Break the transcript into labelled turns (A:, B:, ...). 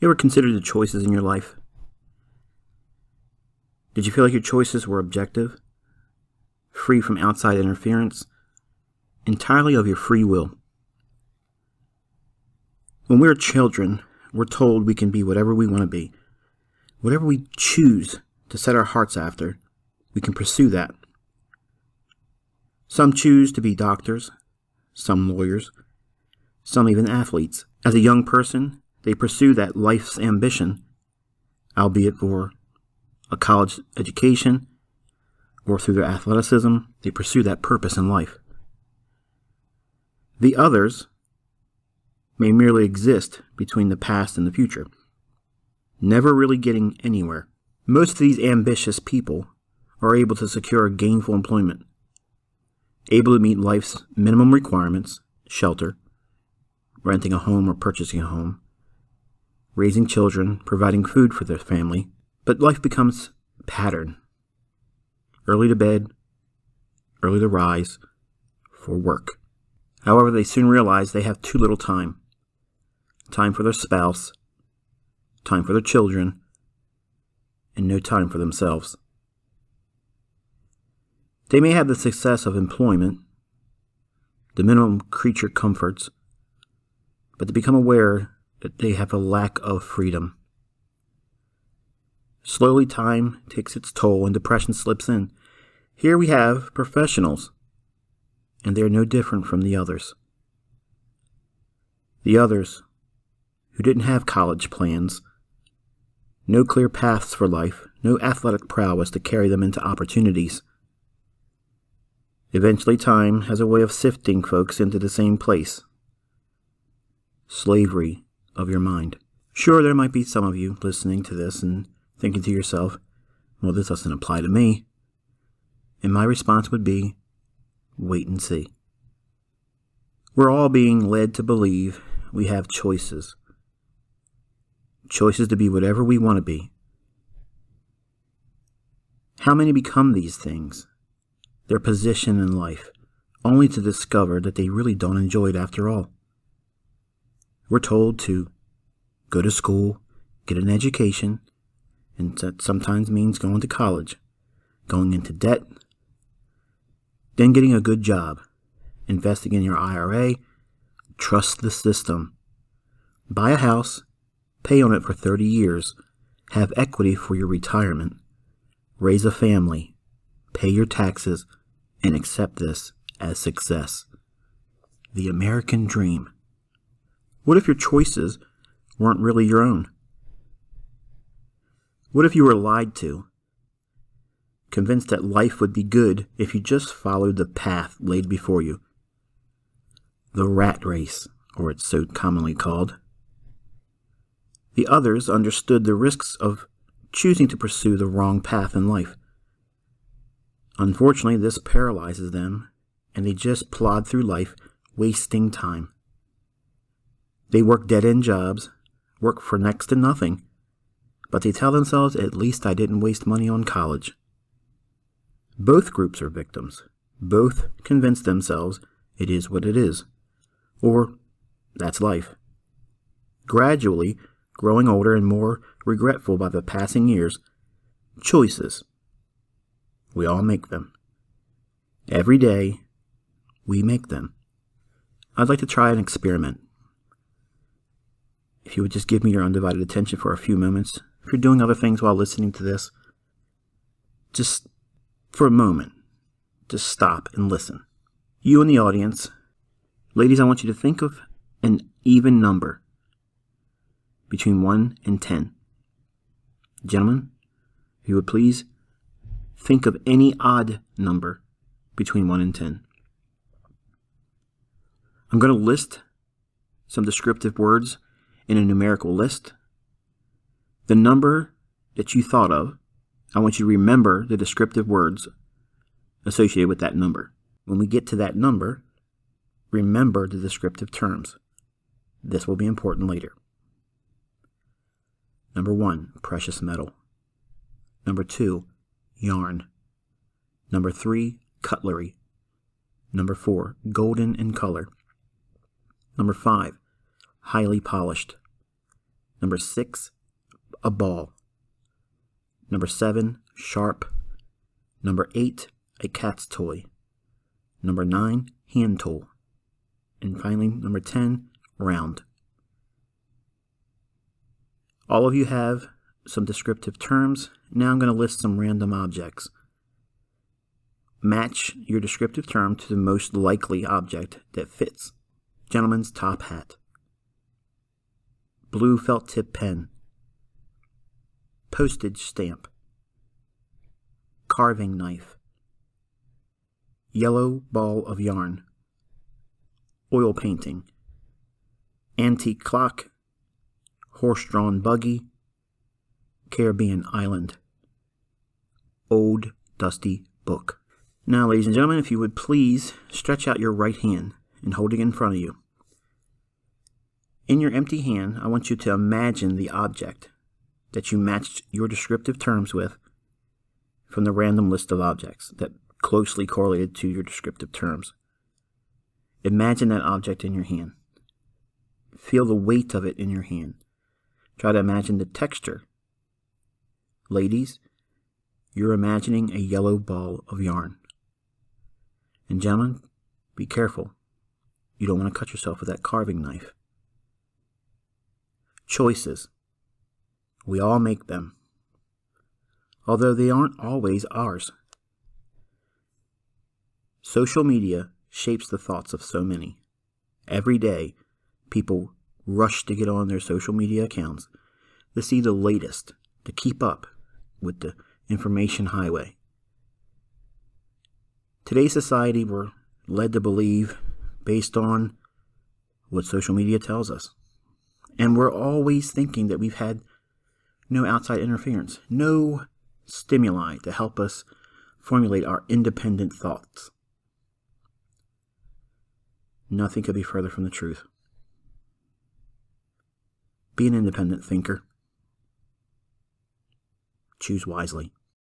A: You ever considered the choices in your life? Did you feel like your choices were objective, free from outside interference, entirely of your free will? When we're children, we're told we can be whatever we want to be. Whatever we choose to set our hearts after, we can pursue that. Some choose to be doctors, some lawyers, some even athletes. As a young person, they pursue that life's ambition, albeit for a college education or through their athleticism, they pursue that purpose in life. The others may merely exist between the past and the future, never really getting anywhere. Most of these ambitious people are able to secure gainful employment, able to meet life's minimum requirements, shelter, renting a home or purchasing a home, raising children, providing food for their family, but life becomes pattern. Early to bed, early to rise, for work. However, they soon realize they have too little time. Time for their spouse, time for their children, and no time for themselves. They may have the success of employment, the minimum creature comforts, but they become aware that they have a lack of freedom. Slowly, time takes its toll and depression slips in. Here we have professionals, and they are no different from the others. The others who didn't have college plans, no clear paths for life, no athletic prowess to carry them into opportunities. Eventually, time has a way of sifting folks into the same place. Slavery of your mind. Sure, there might be some of you listening to this and thinking to yourself, well, this doesn't apply to me. And my response would be, wait and see. We're all being led to believe we have choices. Choices to be whatever we want to be. How many become these things? Their position in life, only to discover that they really don't enjoy it after all. We're told to go to school, get an education, and that sometimes means going to college, going into debt, then getting a good job, investing in your IRA, trust the system, buy a house, pay on it for 30 years, have equity for your retirement, raise a family, pay your taxes, and accept this as success. The American dream. What if your choices weren't really your own? What if you were lied to, convinced that life would be good if you just followed the path laid before you? The rat race, or it's so commonly called. The others understood the risks of choosing to pursue the wrong path in life. Unfortunately, this paralyzes them, and they just plod through life, wasting time. They work dead-end jobs, work for next to nothing, but they tell themselves, at least I didn't waste money on college. Both groups are victims. Both convince themselves it is what it is, or that's life. Gradually, growing older and more regretful by the passing years, choices. We all make them. Every day, we make them. I'd like to try an experiment. If you would just give me your undivided attention for a few moments, if you're doing other things while listening to this, just for a moment, just stop and listen. You in the audience, ladies, I want you to think of an even number between 1 and 10. Gentlemen, if you would please think of any odd number between 1 and 10. I'm going to list some descriptive words in a numerical list. The number that you thought of, I want you to remember the descriptive words associated with that number. When we get to that number, remember the descriptive terms. This will be important later. Number 1, precious metal. Number 2, yarn. Number 3, cutlery. Number 4, golden in color. Number 5, highly polished. Number 6, a ball. Number 7, sharp. Number 8, a cat's toy. Number 9, hand tool. And finally, number 10, round. All of you have some descriptive terms. Now I'm going to list some random objects. Match your descriptive term to the most likely object that fits. Gentleman's top hat. Blue felt tip pen. Postage stamp. Carving knife. Yellow ball of yarn. Oil painting. Antique clock. Horse-drawn buggy. Caribbean island. Old dusty book. Now, ladies and gentlemen, if you would please stretch out your right hand and hold it in front of you. In your empty hand, I want you to imagine the object that you matched your descriptive terms with from the random list of objects that closely correlated to your descriptive terms. Imagine that object in your hand. Feel the weight of it in your hand. Try to imagine the texture. Ladies, you're imagining a yellow ball of yarn. And gentlemen, be careful. You don't want to cut yourself with that carving knife. Choices. We all make them, although they aren't always ours. Social media shapes the thoughts of so many. Every day, people rush to get on their social media accounts to see the latest, to keep up with the information highway. Today's society, we're led to believe based on what social media tells us. And we're always thinking that we've had no outside interference, no stimuli to help us formulate our independent thoughts. Nothing could be further from the truth. Be an independent thinker. Choose wisely.